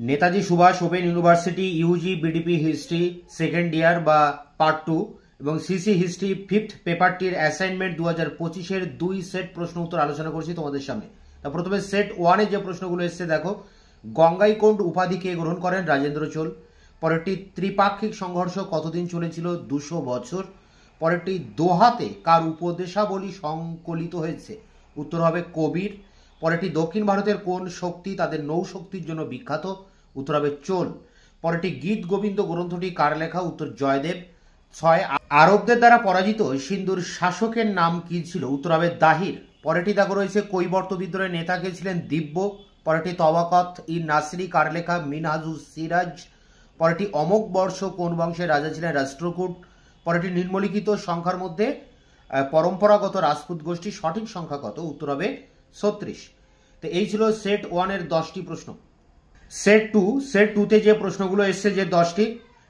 Netaji Subhash open university UG BDP history second year বা part 2 এবং CC history fifth পেপারটির assignment 2025-এর 2 সেট প্রশ্ন উত্তর আলোচনা করছি তোমাদের সামনে। তা প্রথমে সেট 1-এ যে প্রশ্নগুলো এসেছে দেখো, গঙ্গাইকোন্ড উপাধি কে গ্রহণ করেন? রাজেন্দ্র চোল। পরেরটি, ত্রিপাক্ষিক সংঘর্ষ কতদিন চলেছিল? 200 বছর। পরেরটি, দোহাতে কার উপদেশাবলী সংকলিত হয়েছে? উত্তর হবে কবির। পরেরটি, দক্ষিণ ভারতের কোন শক্তি তাদের নৌশক্তির জন্য বিখ্যাত? উত্তর হবে চোল। পরেরটি, গীত গোবিন্দ গ্রন্থটি কার লেখা? উত্তর জয়দেব। 6, আরবদের দ্বারা পরাজিত সিন্ধুর শাসকের নাম কি ছিল? উত্তর হবে দাহির। পরেরটি দেখো রয়েছে, কৈবর্ত বিদ্রোহের নেতা কে ছিলেন? দিব্য। পরেরটি, তওয়াকত ই নাসরি কার লেখা? মিনহাজুস সিরাজ। পরেরটি, অমোঘ বর্ষ কোন বংশের রাজা ছিলেন? রাষ্ট্রকূট। পরেরটি, নিম্নলিখিত সংখ্যার মধ্যে পরম্পরাগত রাজপুত গোষ্ঠীর সঠিক সংখ্যা কত? উত্তর হবে 36। তো এই ছিল সেট 1-এর 10টি প্রশ্ন। সেট 2-তে যে প্রশ্নগুলো এসছে যে 10টি,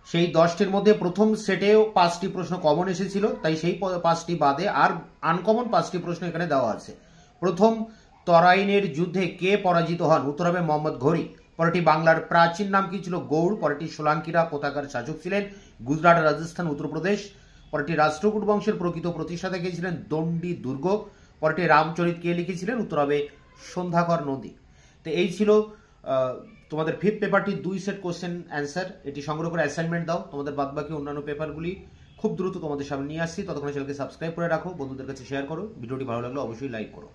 সেই 10টির মধ্যে প্রথম সেটেও 5টি প্রশ্ন কমন এসেছিল, তাই সেই 5টি বাদে আর আনকমন 5টি প্রশ্ন এখানে দেওয়া আছে। প্রথম, তরাইনের যুদ্ধে কে পরাজিত হন? উত্তর হবে মোহাম্মদ ঘোরি। পরেরটি, বাংলার প্রাচীন নাম কি ছিল? গৌড়। পরেরটি, সোলাঙ্কিরা কোথাকার শাসক ছিলেন? গুজরাট, রাজস্থান, উত্তরপ্রদেশ। পরেরটি, রাষ্ট্রকূট বংশের প্রকৃত প্রতিষ্ঠাতা কে ছিলেন? দণ্ডী দুর্গ। পরেরটি, রামচরিত কে লিখেছিলেন? উত্তর হবে সন্ধ্যাকর নদী। তো এই ছিল তোমাদের ফিফথ পেপারটির 2 সেট কোশ্চেন অ্যান্সার। এটি সংগ্রহ করে অ্যাসাইনমেন্ট দাও। তোমাদের বাদবাকি অন্যান্য পেপারগুলি খুব দ্রুত তোমাদের সামনে নিয়ে আসছি। ততক্ষণে চ্যানেলকে সাবস্ক্রাইব করে রাখো, বন্ধুদের কাছে শেয়ার করো। ভিডিওটি ভালো লাগলে অবশ্যই লাইক করো।